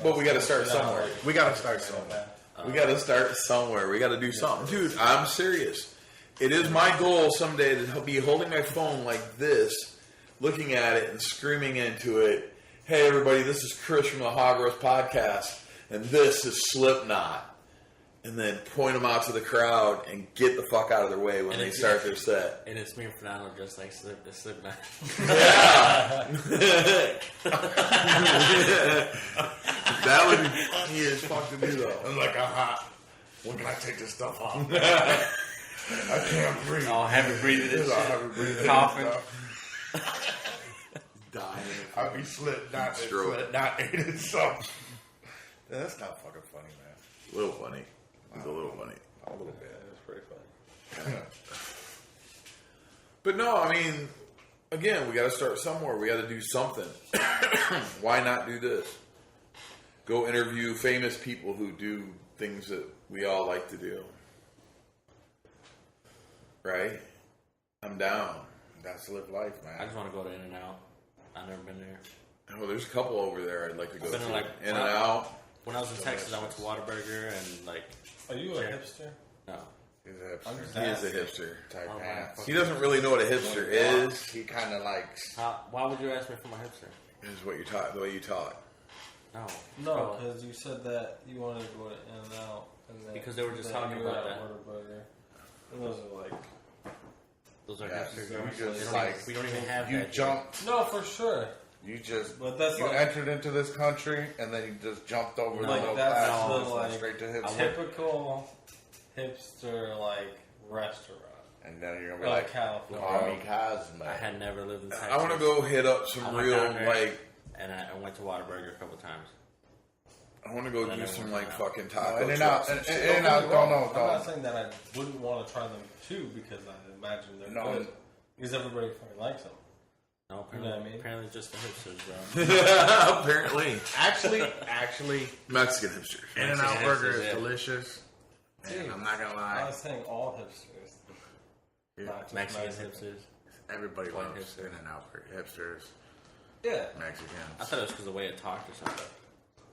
But we got to start somewhere. We got to start somewhere. We got to start somewhere. We got to do something. Dude, I'm serious. It is my goal someday to be holding my phone like this, looking at it and screaming into it, hey, everybody, this is Chris from the Hog Roast Podcast, and this is Slipknot. And then point them out to the crowd and get the fuck out of their way when they start their set. And it's me and Fernando just like Slipknot. Yeah! That would be funny as fuck to do, though. I'm like, when can I take this stuff off? I can't breathe. Oh, heavy breathing and shit. Coughing. Dying. I'll be Slipknot ate something. That's not fucking funny, man. A little funny. It's a little funny. A little bit. It's pretty funny. But no, I mean, again, we got to start somewhere. We got to do something. Why not do this? Go interview famous people who do things that we all like to do. Right? I'm down. That's live life, man. I just want to go to In-N-Out. I've never been there. Oh, there's a couple over there I'd like to go I've been to. like, In-N-Out. When I was in Texas, I went to Whataburger and like. Are you a hipster? No. He's a hipster. He is a hipster. Type Oh, pants. He doesn't really know what a hipster is. He kind of likes. Why would you ask me for my hipster? Is what you taught, the way you taught. No. No, because you said that you wanted to go to In-N-Out. Because they were just that talking you were about at that. Whataburger. And those are like... Those are Yeah, hipsters. you We just don't like even- we don't even have you that. jumped. No, for sure. You just But that's you like- entered into this country and then you just jumped over the Like, middle that's class the, and just went like, straight to hipster. Typical hipster, like, restaurant. And then you're gonna be Like like, California. call me Cosmo. I had never lived in Texas. I want to go hit up some I went real, down there, like, and I went to Whataburger a couple times. I want to go And do then some, I like, went fucking No, taco and then trucks out, and shit. and out, Don't get me wrong. don't. I'm not saying that I wouldn't want to try them too because I imagine they're good. Because everybody fucking likes them. No, You apparently, know what I mean? apparently just the hipsters, bro. Apparently. Actually, Mexican hipsters. In-N-Out Mexican burger hipsters, is yeah. delicious. And I'm not gonna I lie, was saying all hipsters. Yeah. Not just Mexican Mexicans. hipsters. everybody White loves hipster. In-N-Out burger. Hipsters, Yeah. I Mexicans, thought it was because of the way it talked or something.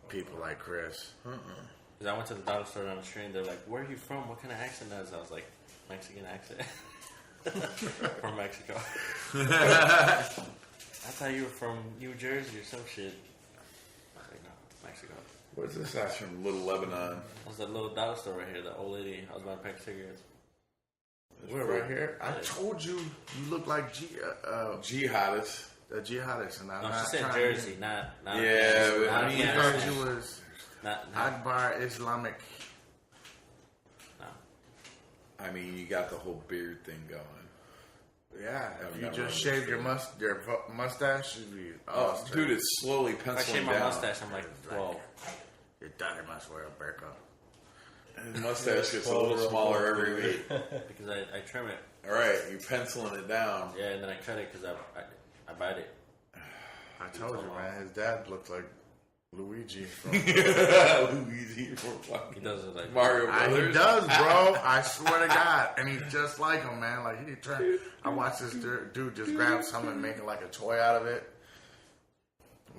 people like Chris. Because I went to the dollar store down the street and they're like, where are you from? What kind of accent does? I was like, Mexican accent. From Mexico. I thought you were from New Jersey or some shit. I was like, no, Mexico. What's this? That's from Little Lebanon. That was that little dollar store right here, the old lady. I was buying a pack of cigarettes. We're right here. I told you you look like Jihadist. a jihadist, and I'm No, not she said trying Jersey, not Yeah, but not I mean, I Afghanistan. thought you was Not Akbar Islamic. no. I mean, you got the whole beard thing going. Yeah, I've if you never just shaved your mustache, you'd be Oh, dude, it's slowly If I penciling shave my down. mustache, I'm like 12. Your daughter must wear a burqa. His mustache gets a little smaller every week. Because I trim it. All right, you're penciling it down. Yeah, and then I cut it because I bite it. I told you, man. His dad looks like Luigi from. Luigi from He fucking does it like Mario He Brothers. does, bro. I swear to God, and he's just like him, man. Like he turned. I watched this dude just grab something and make it like a toy out of it,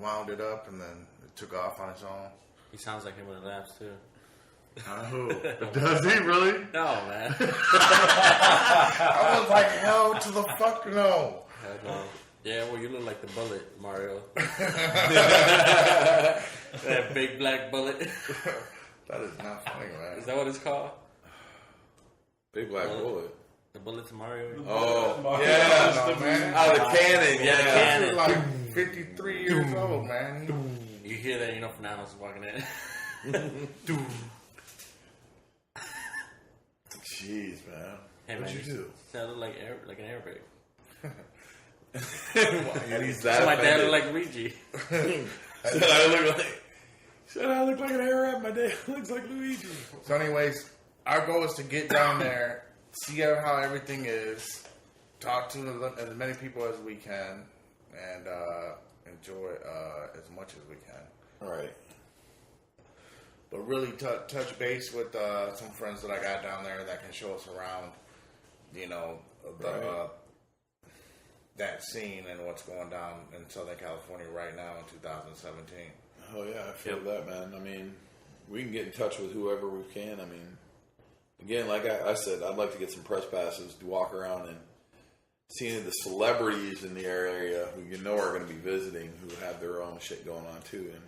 wound it up, and then it took off on its own. He sounds like him when he laughs too. Who? Does he really? No, man. I was like, hell to the fuck no. Hell no. Yeah, well, you look like the bullet, Mario. That big black bullet. That is not funny, man. Is that what it's called? Big black bullet. The bullet to Mario? Oh, yeah. No, man. Out of the cannon, Yeah, the yeah. cannon. He's like 53 years old, man. You hear that, you know Fernando's walking in. Jeez, man. Hey, What'd man, you do? said I look like an airbag. And he's that So my dad offended. looked like Luigi. Said I look like an Arab. My dad looks like Luigi. So, anyways, our goal is to get down there, see how everything is, talk to as many people as we can, and enjoy as much as we can. All right. But really touch base with some friends that I got down there that can show us around, you know, that scene and what's going down in Southern California right now in 2017. Oh yeah, I feel that, man. I mean, we can get in touch with whoever we can. I mean, again, like I said, I'd like to get some press passes to walk around and see any of the celebrities in the area who are going to be visiting, who have their own shit going on too, and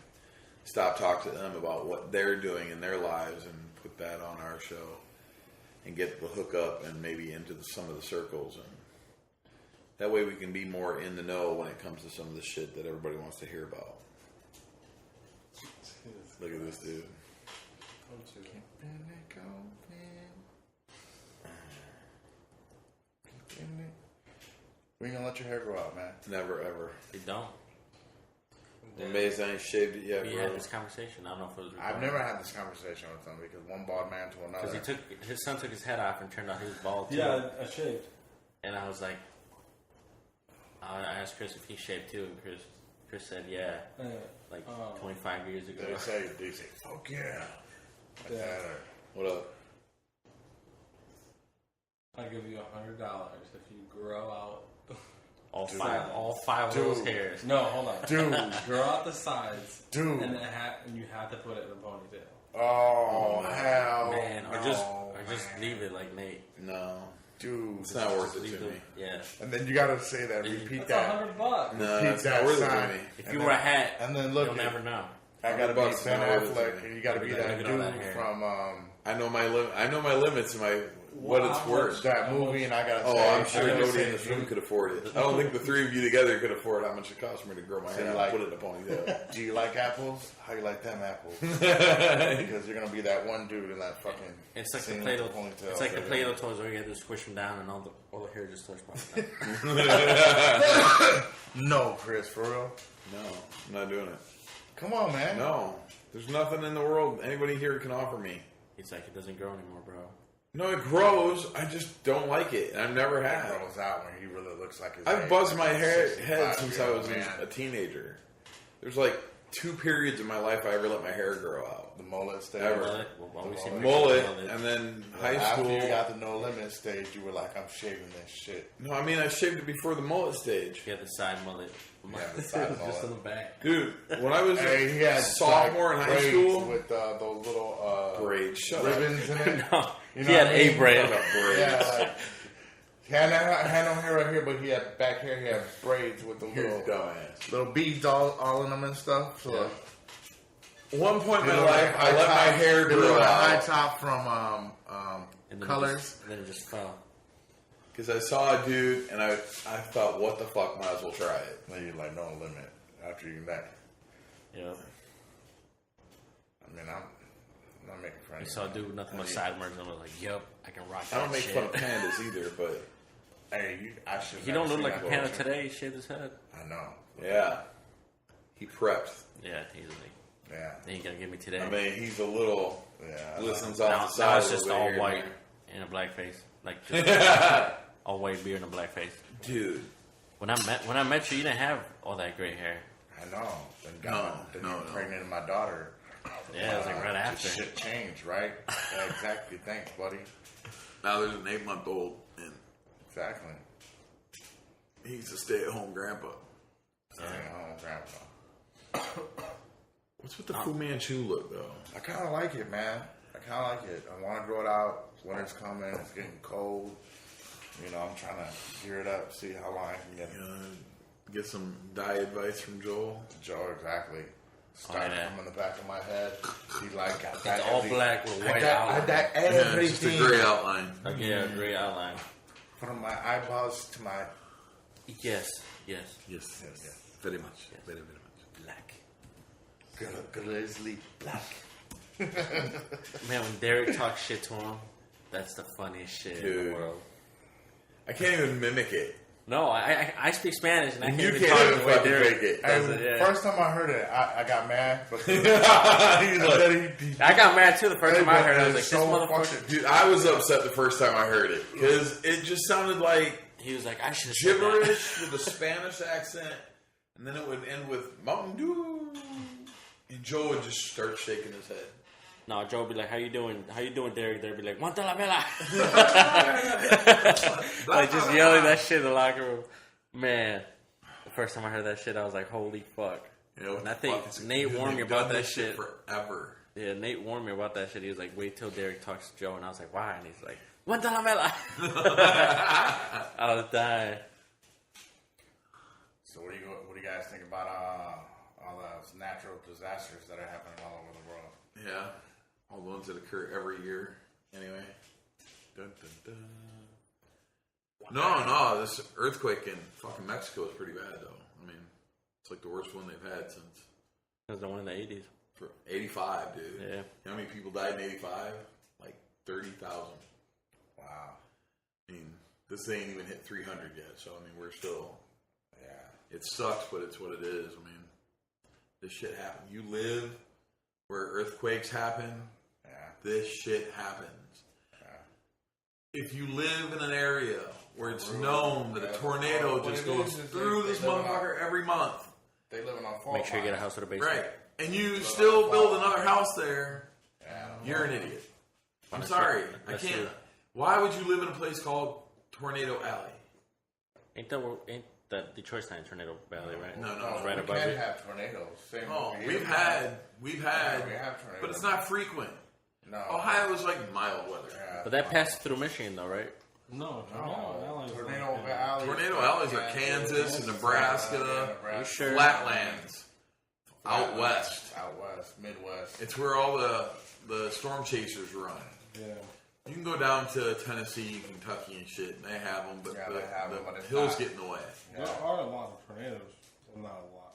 stop talk to them about what they're doing in their lives and put that on our show and get the hook up and maybe into some of the circles, and that way we can be more in the know when it comes to some of the shit that everybody wants to hear about. Look at this dude. We ain't gonna let your hair grow out, man. Never ever. You don't. I'm amazed I ain't shaved it yet, We bro. had this conversation. I don't know if it was recorded. I've never had this conversation with him because one bald man to another. Because his son took his head off and turned out he was bald too. Yeah, I shaved. And I was like, I asked Chris if he shaved too, and Chris said, yeah, like 25 years ago. They say, fuck yeah. Like that, or, What up? I'll give you $100 if you grow out. All five of those hairs. No, hold on. Dude. Grow out the sides. Dude. And you have to put it in a ponytail. Oh, hell. Man, or no, just leave it like Nate. No. Dude. It's not worth it Leave to the- me. Yeah. And then you gotta say that, repeat That's that. $100. No, Repeat it's that not worth it sign. to me. If you wear a hat, And then look, you'll never know. I gotta be $100 Ben not worth it to Affleck, me. and you gotta be Look that at all that dude hair. from I know my limits and what it's worth. that movie, and I gotta Oh, say, I'm sure I gotta nobody say, in this room could afford it. I don't think the three of you together could afford how much it cost me to grow my hair out and put it in a ponytail. Do you like apples? How you like them apples? Because you're gonna be that one dude in that fucking. It's like the scene Play-Doh. with ponytail. It's like the Play-Doh toys where you have to squish them down and all the hair just starts popping out. No, Chris, for real. No, I'm not doing it. Come on, man. No, there's nothing in the world anybody here can offer me. It's like it doesn't grow anymore, bro. No, it grows. I just don't like it. I've never It had. grows out when he really looks like his. I've age, buzzed like my a head 65 since year I old was man. a teenager. There's like 2 periods in my life I ever let my hair grow out. The mullet stage. Ever. Mullet. Well, always see Mullet, mullet. and then But high after school. you got the no limit stage, you were like, I'm shaving this shit. No, I mean I shaved it before the mullet stage. You have the side mullet. Yeah, the side Just in mullet. the back. Dude, when I was Hey, he a had sophomore in like high braids school, with those little braids. Shut ribbons in it. No, You he know had what I mean? a braid. Shut up, braids. Yeah, like, he had no hair right here, but he had back hair. He had braids with the Here's little dumbass. beads all in them and stuff. So Yeah. One point in you my know, life, like I let high my top- hair they grow look like high out top from And then Colors. Then it just fell. because I saw a dude and I thought, what the fuck, might as well try it. Then you're like, no limit. After you that, Yeah. I mean, I'm not making fun of You saw a dude with nothing but sideburns and I was like, yup, I can rock that I don't make shit. fun of pandas either, but Hey, I should. He don't look like a panda today. He shaved his head. I know. yeah, he prepped. Yeah, he's like, Yeah. he ain't gonna get me today. I mean, he's a little Yeah. listens now, off the now side. it's a just little bit all here and white there. and a black face, like just all white beard and a black face. Dude. When I met you, you didn't have all that gray hair. I know. Then God, then you impregnated my daughter. Yeah, it was like right after. Shit changed, right? Yeah, exactly. Thanks, buddy. Now there's an 8-month-old and Exactly. he's a stay-at-home grandpa. Grandpa. What's with the Fu Manchu look though? I kind of like it, man. I kind of like it. I want to grow it out. Winter's coming. It's getting cold. You know, I'm trying to gear it up, see how long I can get it. Get some dye advice from Joel. Joe, exactly. Start yeah. from in the back of my head. He like got It's that all every- black with I white got outline. that Yeah, it's just a everything. gray outline. Like, yeah, gray outline. From my eyeballs to my Yes. Yes, yes. very much, very much. Black. grizzly black. Man, when Derek talks shit to him, that's the funniest shit in Dude. the world. I can't even mimic it. No, I speak Spanish and I can't You even can't talk even the way fucking Derek fake it. does it. Yeah. First time I heard it, I got mad. But He's I got mad too the first time I heard it. I was like, It's this so motherfucker. like, dude, I was upset the first time I heard it because it just sounded like He was like, I should have said that. gibberish with a Spanish accent, and then it would end with Mountain Dew, and Joe would just start shaking his head. No, Joe would be like, how you doing? How you doing, Derek? They'd be like, Monta la vela. Like, just yelling that shit in the locker room. Man, the first time I heard that shit, I was like, holy fuck. You know, And I think fuck, Nate warned me they've done about that this shit. forever. Yeah, Nate warned me about that shit. He was like, wait till Derek talks to Joe. And I was like, why? And he's like, Guantanamela. I was dying. So what do you guys think about all those natural disasters that are happening all over the world? Yeah. All the ones that occur every year. Anyway. Dun, dun, dun. No, this earthquake in fucking Mexico is pretty bad, though. I mean, it's like the worst one they've had since... It was the one in the 80s. 85, dude. Yeah. You know how many people died in 85? Like 30,000. Wow. I mean, this ain't even hit 300 yet, so I mean, we're still... Yeah. It sucks, but it's what it is. I mean, this shit happens. You live where earthquakes happen, this shit happens. If you live in an area where it's known that a tornado just goes through this motherfucker every month. They living on fault. Make sure you get a house with a basement. Right. And you still build another house there, you're an idiot. I'm sorry. I can't. Why would you live in a place called Tornado Alley? Ain't that Detroit's not in Tornado Valley, right? No. It's right we above can it. have tornadoes. Same Oh, over we've here. had, we have tornadoes. but it's not frequent. No. Ohio is like mild weather. Yeah. But that passes through Michigan, though, right? No, Tornado Alley. Tornado Alleys are Kansas and Nebraska, You sure? flatlands, out west. Out west, Midwest. It's where all the storm chasers run. Yeah. You can go down to Tennessee, Kentucky, and shit, and they have them, but Yeah, they have them, but the it's hills not. get in the way. There are a lot of tornadoes. Well, not a lot.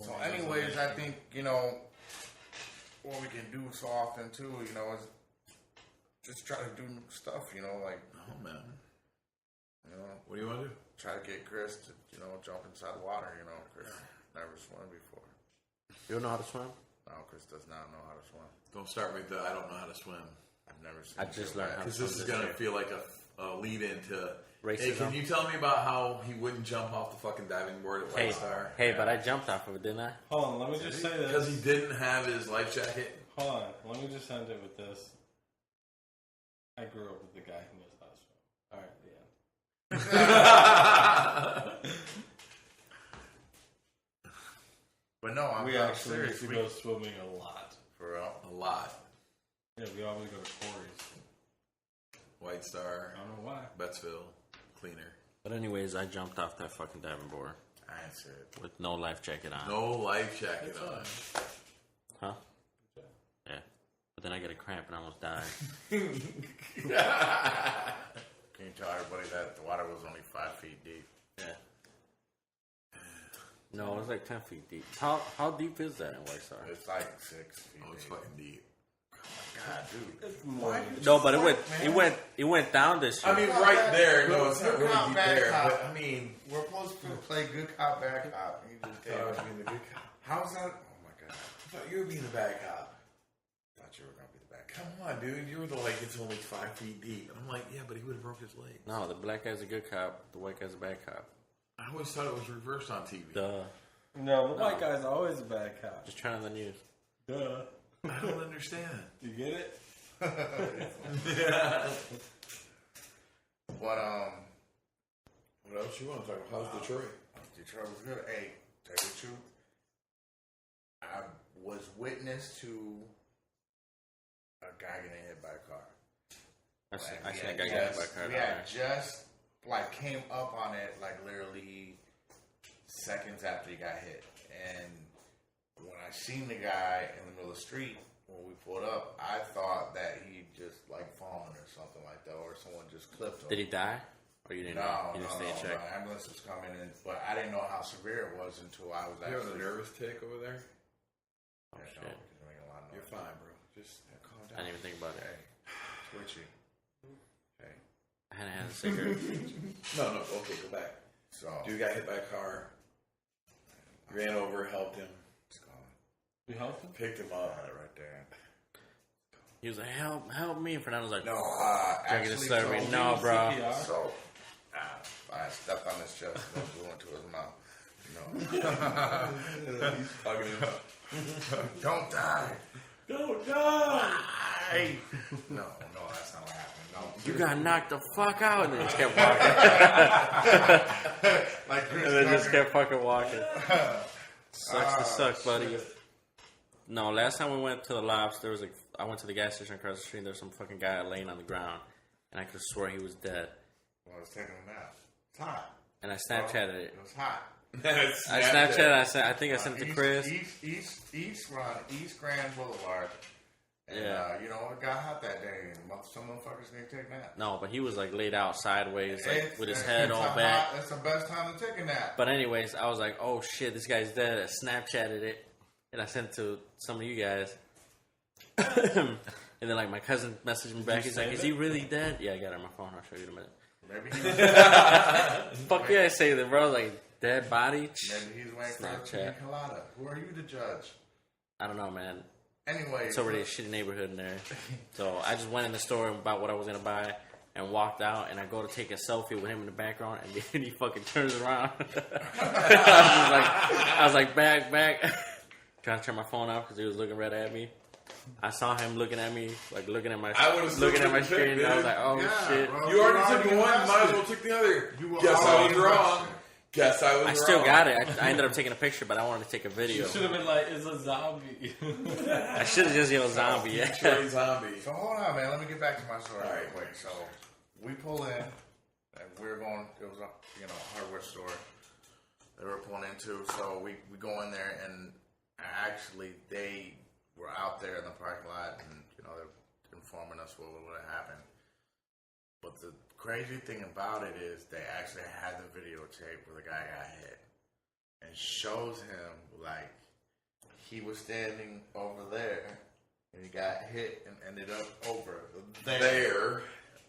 So, anyways, I think, what we can do so often, too, is just try to do stuff, like, Oh, man. What do you want to do? try to get Chris to, jump inside the water, Chris never swam before. You don't know how to swim? No, Chris does not know how to swim. Don't start with the I don't know how to swim. I've never seen I just learned how to Because swim. this is going to feel like a lead into... Racism. Hey, can you tell me about how he wouldn't jump off the fucking diving board at White Star? Hey, but I jumped off of it, didn't I? Hold on, let me just say this. Because he didn't have his life jacket? Hold on, let me just end it with this. I grew up with the guy who knows how to swim. Alright, the end. But no, I'm We not actually serious. used to go swimming a lot. For real. A lot. Yeah, we always go to quarries. White Star, I don't know why. Bettsville, Cleaner. But anyways, I jumped off that fucking diving board I answered it. with no life jacket on. No life jacket on. Huh? Yeah. But then I get a cramp and I almost die. Can you tell everybody that the water was only 5 feet deep? Yeah. No, it was like 10 feet deep. How deep is that in White Star? It's like 6 feet Oh, it's deep. fucking deep. God, dude. It's more. No, but it went down this year. I mean, right there. No, it's not Good really cop, deep bad there. cop. But, I mean... We're supposed to play good cop, bad cop. And you just I was did. being the good cop. How's that? Oh, my God. I thought you were being the bad cop. I thought you were going to be the bad cop. Come on, dude. You were like, it's only 5 feet deep. And I'm like, yeah, but he would have broke his leg. No, the black guy's a good cop. The white guy's a bad cop. I always thought it was reversed on TV. Duh. No, the white guy's always a bad cop. Just turn on the news. Duh. I don't understand. You get it? Yeah. But, What else you want to talk about? How's Detroit? Detroit was good. Hey, tell you the truth, I was witness to a guy getting hit by a car. I seen Like, a guy get hit by a car. We had just came up on it literally seconds after he got hit, and when I seen the guy in the middle of the street when we pulled up, I thought that he just fallen or something like that, or someone just clipped him. Did he die? Or you didn't know? No, You didn't no, stay in check? The ambulance was coming in, but I didn't know how severe it was until I was You have actually. a nervous tick over there? Oh, Yeah, shit. no, because you're making a lot of You're noise. fine, bro. Just calm I down. didn't even think about it. Hey, twitchy. Hey, I hadn't had a cigarette. No, okay, go back. so Dude got hit by a car. Ran over, helped him, it's gone. You helped him? picked him Got up. it right there. He was like, help me. And Fernando was like, No, Dragging actually, the slurpee. so- No, bro. CPR? So, I stepped on his chest and blew into his mouth. No. He's talking him up. Don't die. Don't die! No, that's not what happened. No. "You got knocked the fuck out," and they just kept walking. And they just kept fucking walking. Sucks to suck, buddy. No, last time we went to the Lobs, I went to the gas station across the street, and there was some fucking guy laying on the ground, and I could swear he was dead. Well, I was taking a nap. It's hot. And I Snapchatted it. It was hot. I Snapchatted. I think I sent it to Chris. East Grand Boulevard. And, you know, it got hot that day, and some motherfuckers need to take naps. No, but he was like laid out sideways, like with his head all back. That's the best time to take a nap. But anyways, I was like, "Oh shit, this guy's dead." I Snapchatted it, and I sent it to some of you guys. And then like my cousin messaged me back. He's like, "Is he really dead?" Yeah, I got it on my phone. I'll show you in a minute. Maybe he was Fuck yeah, I saved it, bro. Like dead body. Maybe he's waiting for a pina colada. Who are you to judge? I don't know, man. Anyway, It's already a shitty neighborhood in there. So I just went in the store about what I was gonna buy and walked out, and I go to take a selfie with him in the background, and then he fucking turns around. I was like, back, trying to turn my phone off because he was looking right at me. I saw him looking at me, like looking at my screen, and I was like, oh shit. Bro, You already took one, might as well take the other. Guess I was wrong. Guess I was wrong. I still got it. I ended up taking a picture, but I wanted to take a video. You should have been like, it's a zombie. I should have just yelled zombie. Yeah. Detroit zombie. So hold on, man. Let me get back to my story real quick. So we pull in, and we're going. It was a hardware store that we're pulling into. So we go in there, and actually they were out there in the parking lot, and they're informing us what would have happened. But the crazy thing about it is they actually had the videotape where the guy got hit, and shows him like he was standing over there, and he got hit and ended up over there.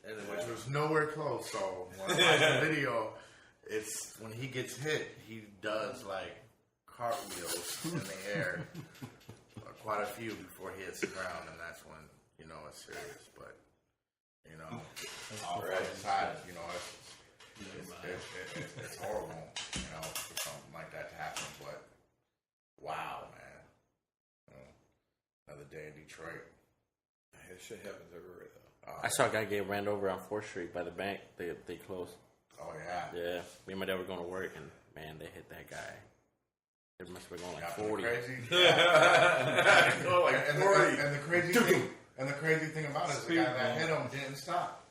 Which was nowhere close. So when I watch the video, it's when he gets hit, he does like cartwheels in the air, quite a few before he hits the ground, and that's when it's serious. But all right, aside, it's horrible, for something like that to happen. But wow, man, another day in Detroit. This shit happens everywhere though. I saw a guy get ran over on 4th Street by the bank. They closed. Oh yeah. Yeah, me and my dad were going to work, and man, they hit that guy. It must have been going like 40. Crazy. Like 40. And the crazy thing about it is the guy that hit him didn't stop.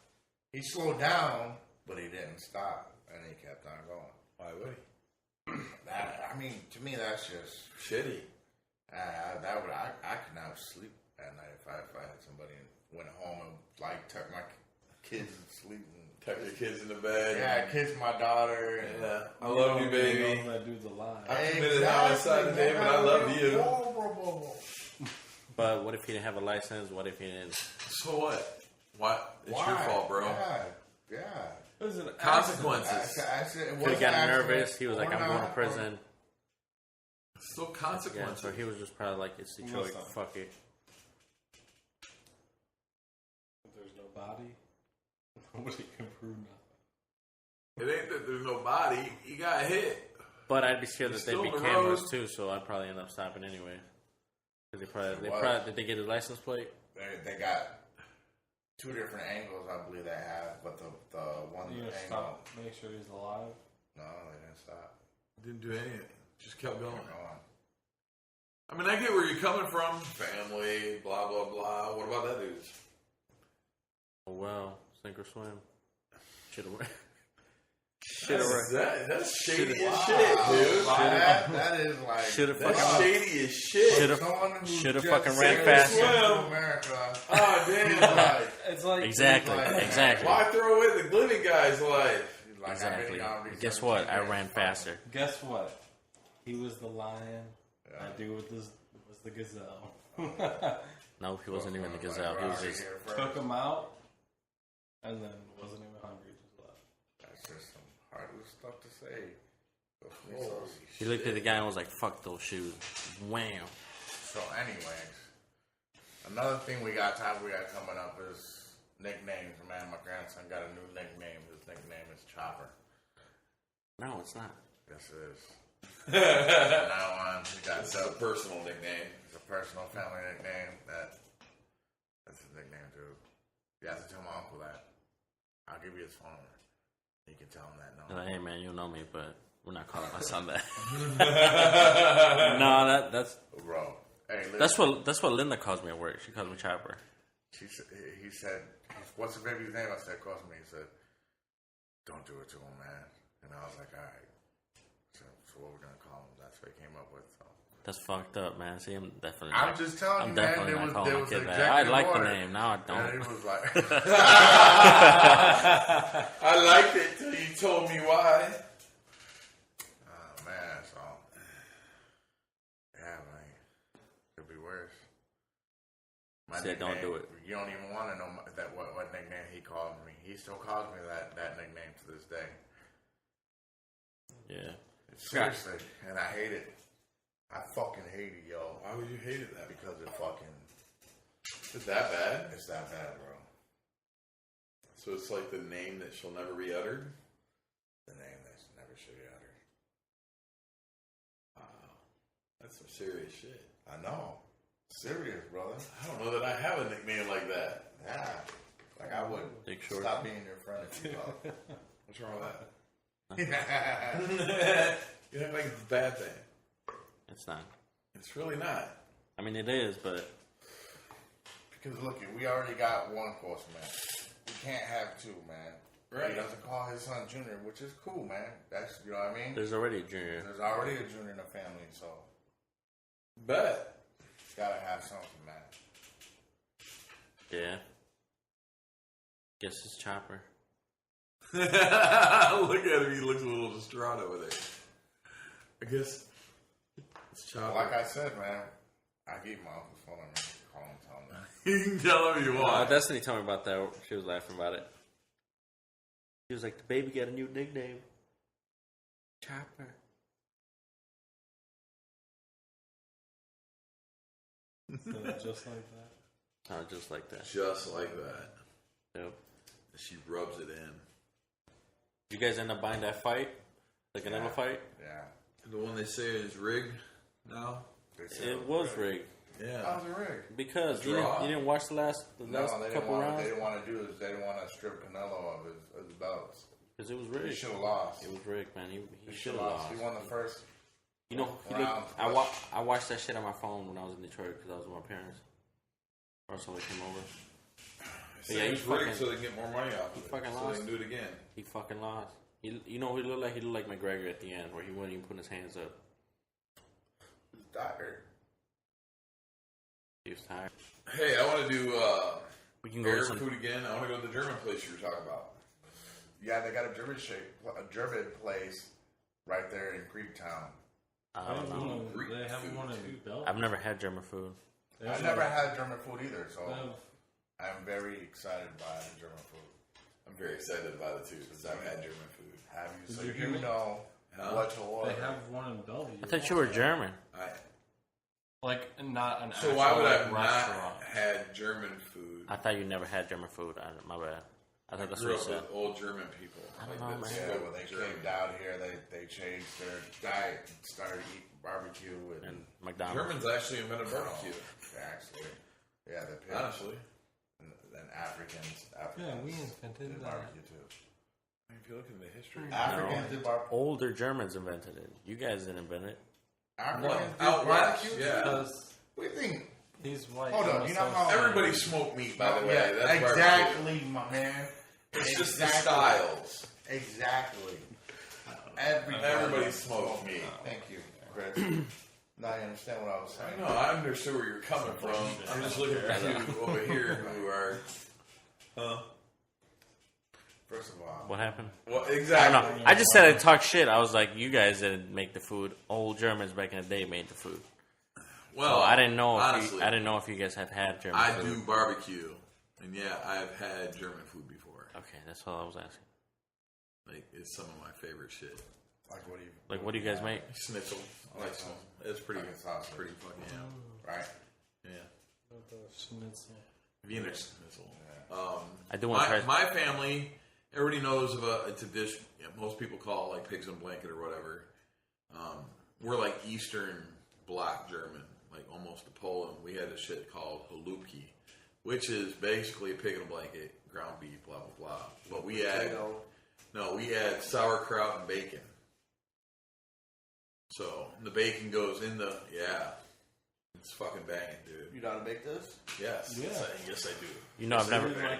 He slowed down, but he didn't stop, and he kept on going. Why would he? To me, that's just shitty. I could not sleep at night if I had somebody and went home and like tuck my kids to sleep and tuck your kids in the bed. Yeah, kiss my daughter. And, I love you, baby. That dude's alive. I committed homicide today, but I love you. But what if he didn't have a license? What if he didn't? So what? What? It's your fault, bro. Yeah. Listen, consequences. He got nervous. He was like, I'm going to prison. Still consequences. Yeah, so he was just probably like, it's Detroit. Fuck it. If there's no body, nobody can prove nothing. It ain't that there's no body. He got hit. But I'd be scared that they'd be cameras too, so I'd probably end up stopping anyway. Because did they get his license plate? They got two different angles, I believe they have, but the one you angle. Stop, make sure he's alive. No, they didn't stop. Didn't do anything. Just kept going. I mean, I get where you're coming from. Family, blah blah blah. What about that dude? Oh well, sink or swim. Shit away. That's shady as shit, dude. That is like that's shady as shit. Should have fucking ran faster. America. Oh damn! It's like exactly. Why throw away the living guy's life? Exactly. Guess what? I ran faster. Guess what? He was the lion. That dude was the gazelle. No, he wasn't even the gazelle. He was just took him out, and then wasn't even hungry. Just left. That's just some heartless stuff to say. He looked at the guy and was like, "Fuck those shoes." Wham. So, anyways, another thing we got coming up is nicknames. Man, my grandson got a new nickname. His nickname is Chopper. No, it's not. Yes, it is. Now on, he got a personal nickname. It's a personal family nickname. That's his nickname too. You have to tell my uncle that. I'll give you his phone number. You can tell him that. No. Like, hey man, you know me, but we're not calling my son that. No, that's bro. Hey, listen. that's what Linda calls me at work. She calls me Chopper. He said, "What's the baby's name?" I said, "Calls me." He said, "Don't do it to him, man." And I was like, "All right." So what we're gonna call him? That's what he came up with. So. That's fucked up, man. See, I'm definitely. I'm just telling you, man. There was an I like order. the name. Now I don't. And it was like, I liked it till you told me why. oh man, so yeah, man, could be worse. My Said don't do it. You don't even want to know what nickname he called me. He still calls me that nickname to this day. Yeah. Seriously, and I hate it. I fucking hate it, yo. Why would you hate it that? Because it fucking... It's that bad? It's that bad, bro. So it's like the name that shall never be uttered? The name that never should be uttered. Wow. That's some serious shit. I know. Serious, brother. I don't know that I have a nickname like that. Yeah. Like, I would Big Short. stop being your friend if you thought. What's wrong with that? You act like it's a bad thing. It's not. It's really not. I mean, it is, but Because, look, we already got one course, man. We can't have two, man. Right. He doesn't call his son Junior, which is cool, man. That's, you know what I mean? there's already a junior. There's already a Junior in the family, so Bet. gotta have something, man. Yeah. Guess it's Chopper. Look at him. He looks a little distraught over there. I guess it's Chopper. Like I said, man, I gave my uncle's phone number. Call him, tell him that. You can tell him you want. Destiny told me about that. She was laughing about it. She was like, the baby got a new nickname. Chopper. Just like that. Oh, just like that. Just like that. Yep. She rubs it in. Did you guys end up buying that fight? The Canelo fight? Yeah. The one they say is rigged now? It was rigged. Yeah. How's it rigged? Because you Draw. didn't watch the last No, they didn't couple want. rounds? They didn't want to do this. They didn't want to strip Canelo of his belts. Because it was He rigged. should have lost. It was rigged, man. He He should should have have lost. He won the first. You know, round. I watched that shit on my phone when I was in Detroit because I was with my parents. Or somebody came over. Say Yeah, it's he rigged fucking- so they can get more money off of it. fucking So lost. they can do it again. He fucking lost. You know who he looked like? He looked like McGregor at the end where he wouldn't even put his hands up. He's tired. He was tired. Hey, I want to do We can go air to some... food again. I want to go to the German place you were talking about. Yeah, they got a German place right there in Greektown. I don't know. Greek They have food, one in too. Belgium. I've never had German food. They I've have never one- had German food either, so they have- I'm very excited by German food. I'm very excited about it too because I've had German food. Have you? Did So you you hear me? know Huh? what to order. They have one in Belgium. I thought you were German. Like, not an So why would I actual, have restaurant. not had German food? I thought you never had German food. My bad. I thought that's grew what you up said. with old German people. I don't know, that's man. Yeah, so when they German. came down here, they changed their diet and started eating barbecue and And McDonald's. Germans actually invented barbecue. actually, yeah, they picked Honestly, and Africans Yeah, we invented did that. barbecue too. if you look at the history, Africans did barbecue. Older Germans invented it. You guys didn't invent it. Africans did out west, barbecue. yeah. Because What do you think? he's white. Hold on, and you know also- how- everybody smoked meat. By the way, Yeah, that's barbecue. exactly, my man. It's just the Exactly. styles. Exactly. Everybody smoked meat. Thank you, Chris. Now you understand what I was I saying. know. I understood where you're coming from. I'm just looking at you over here who are. First of all, What happened? Well, I don't exactly. know. I just said I talk shit. I was like, you guys didn't make the food. Old Germans back in the day made the food. Well, So I didn't know. honestly, I didn't know if you guys have had German I food. do barbecue, and yeah, I've had German food before. Okay, that's all I was asking. Like, it's some of my favorite shit. like what do you Like, what do you guys make? Schnitzel. I like schnitzel. It's pretty. Like a sausage. Pretty fucking right? yeah. Schnitzel. Wiener Schnitzel. I do want to try. My family, everybody knows it's a dish. Most people call it like pigs in a blanket or whatever. We're like Eastern Black German, like almost to Poland. We had a shit called halupki, which is basically a pig in a blanket ground beef, blah blah blah. But we add sauerkraut and bacon. So the bacon goes in the It's fucking banging, dude. You know how to make this? Yes. Yeah. Yes, I do. You know, I've never Very had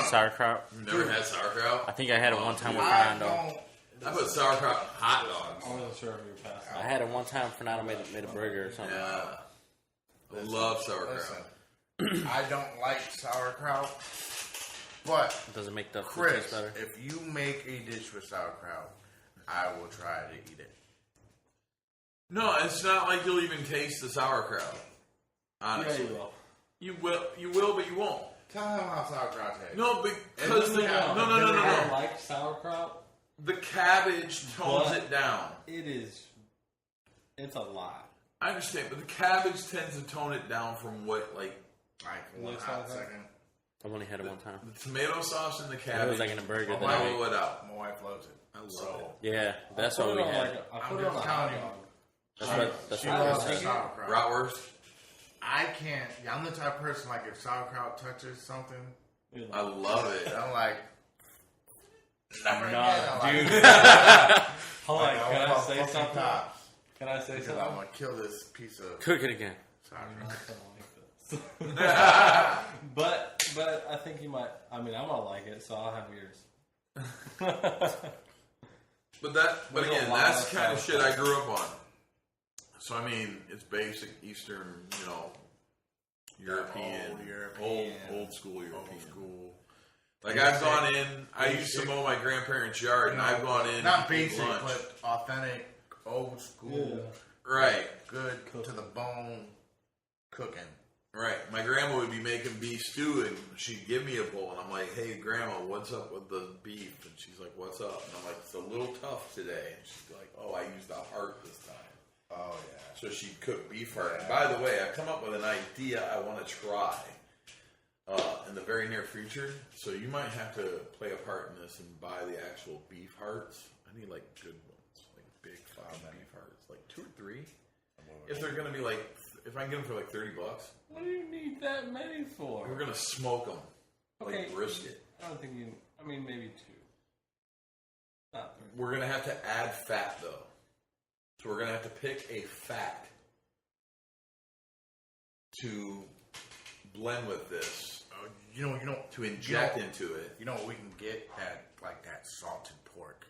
sauerkraut. You've never had sauerkraut? I think I had it one time with I Fernando. don't. I put sauerkraut in hot dogs. I wasn't sure if you were passing. I had it one time. Fernando made a burger or something. Yeah. I love sauerkraut. Listen, I don't like sauerkraut, but Does it make the food Chris, taste better? if you make a dish with sauerkraut, I will try to eat it. No, it's not like you'll even taste the sauerkraut. Honestly. Yeah, you will. You will, but you won't. Tell him how sauerkraut tastes. No, because No. I like sauerkraut. the cabbage tones But- it down. It's a lot. I understand, but the cabbage tends to tone it down from what, like, Like, for one Looks hot like that. second. I've only had it one time. the tomato sauce and the It cabbage. was like in a burger that I Mellow ate. it out. My wife loves it. I love So, Yeah, that's I put what it we on had. I I'm put it on a just hot telling you. dog. That's she what loves I said. sauerkraut. Bratwurst. I can't. I'm the type of person, like, if sauerkraut touches something, I love it. I'm like, never again. Nah, I'm dude. like, Hold on, can I want say fucking something? tops, Can I say because something? I'm gonna kill this piece of Cook it again. sauerkraut. But I think you might. I mean, I'm gonna like it, so I'll have yours. But There's again, a lot that's of the kind of stuff. shit I grew up on. So I mean, it's basic Eastern, European, Old European. old school European. Old school. Like I've gone in. I used to Basic. mow my grandparents' yard, and I've gone in. Not to eat basic, lunch. but authentic, old school, Right, good to the bone cooking. right. My grandma would be making beef stew, and she'd give me a bowl, and I'm like, "Hey, Grandma, what's up with the beef?" And she's like, "What's up?" And I'm like, "It's a little tough today." And she's like, "Oh, I used the heart this time." Oh yeah. So she'd cook beef heart. And by the way, I come up with an idea I want to try in the very near future. So you might have to play a part in this and buy the actual beef hearts. I need like good ones, like big fucking beef hearts, like 2 or 3. If they're gonna be like, if I can get them for like $30, What do you need that many for? we're gonna smoke them Okay. like brisket. I don't think you. I mean, maybe 2. Not 3. We're gonna have to add fat though. So we're gonna have to pick a fat to blend with this, You know, to inject into it. You know what we can get that salted pork.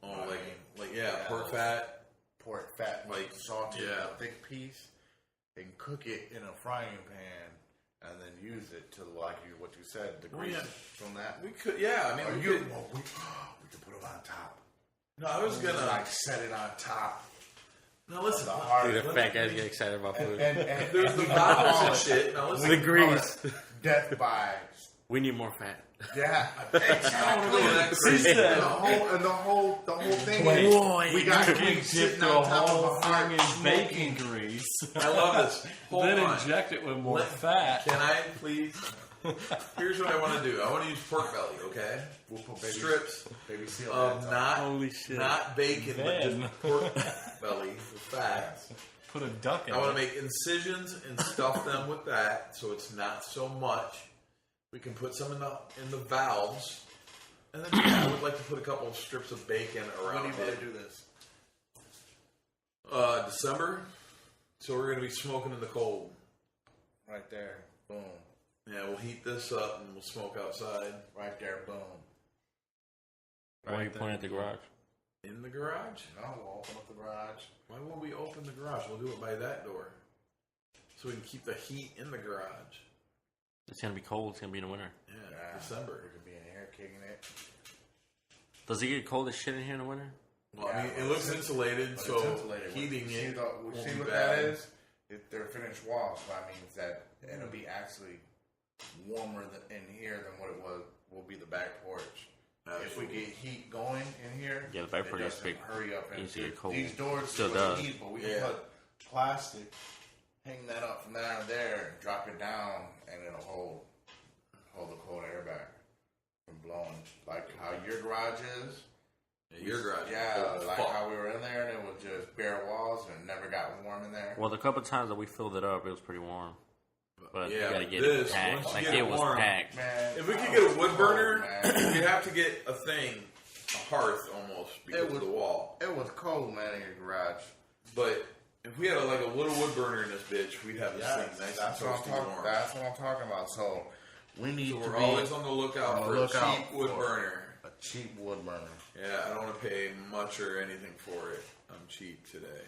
Oh, I like mean, pork fat. Pork fat, Like, salted, yeah. a thick piece, and cook it in a frying pan, and then use it to what you said, the grease yeah. from that. We could, yeah. I mean, Or we you, could. well, we could put it on top. No, I was gonna. like set it on top. Now listen, The heart. Dude, the fat guys get excited about food. And there's the valves and shit. Now listen, The grease. Death by We need more fat. yeah, I don't exactly. know that crazy. The whole thing Boy, is we got You grease dip sitting the on top whole of a heart thing in smoking. bacon grease. I love this. Hold Then on. inject it with more Let- fat. Can I please? Here's what I want to do. I want to use pork belly. Okay, We'll put baby, strips baby seal of heads on. not Holy shit. not bacon, but Then. just pork belly with fat. Put a duck in I want it. to make incisions and stuff them with that, so it's not so much. We can put some in the valves, and then I would like to put a couple of strips of bacon When around do you want it. to do this? December, so we're going to be smoking in the cold. Right there, boom. Yeah, we'll heat this up and we'll smoke outside Right there, boom. Why are you pointing at the garage? in the garage. No, we'll open up the garage. Why won't we open the garage? We'll do it by that door, so we can keep the heat in the garage. It's going to be cold. It's going to be in the winter. Yeah, December. We could be in here kicking it. Does it get cold as shit in here in the winter? Well, I mean, Yeah, it looks insulated, But so it's insulated. heating see it we won't see be what bad. that is? They're finished walls, so that means that it'll be actually warmer in here than what it will be the back porch. If we get heat going in here, Yeah, the back porch it is doesn't big. hurry up. And Easy to get cold. These doors Still still does. heat, but we Yeah. can put plastic, hang that up from there and there, and drop it down, and it'll hold the cold air back from blowing. Like how your garage is. Yeah, your garage. Yeah, Cold as like fuck. how we were in there and it was just bare walls and it never got warm in there. Well, the couple times that we filled it up, it was pretty warm. But Yeah, you gotta get this, it packed. once you Like get it it was warm. packed. Man, If we could get a wood burner, man. you'd have to get a thing, a hearth almost, because of the wall. It was cold, man, in your garage. But if we had a little wood burner in this bitch, we'd have this thing nice that's and what I'm toasty talking. warm. That's what I'm talking about. So we need So to we're be always on the lookout on the for lookout a cheap wood for burner. a cheap wood burner. Yeah, I don't want to pay much or anything for it. I'm cheap today.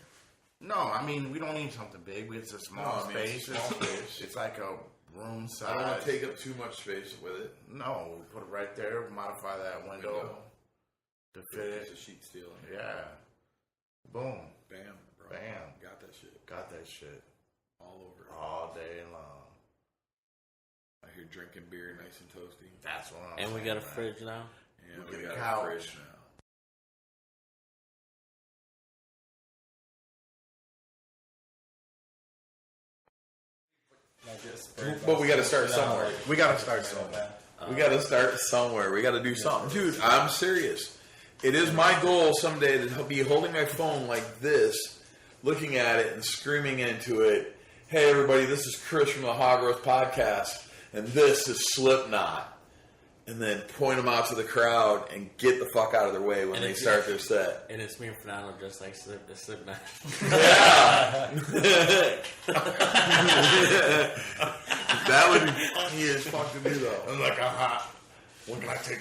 No, I mean we don't need something big. It's a small No, I mean, space. it's a small space. It's like a room size. I don't want to take up too much space with it. No, we put it right there. Modify that window to fit It's it. a sheet steel. Yeah. Boom. Bam, bro. Bam. Got that shit Got that shit all over. all day long. I hear drinking beer, nice and toasty. That's what I'm And we saying, got a man. fridge now. Yeah, We we get a got couch. a fridge now. But we got to start somewhere. We gotta start somewhere. We got to start somewhere. We got to do something. Dude, I'm serious. It is my goal someday to be holding my phone like this, looking at it and screaming into it, hey, everybody, this is Chris from the Hog Roast Podcast, and this is Slipknot. And then point them out to the crowd and get the fuck out of their way when And they it's- start their set. And it's me and Fernando just like Slipknot. Yeah. That would be funny as fuck to do, though. I'm like, when can I take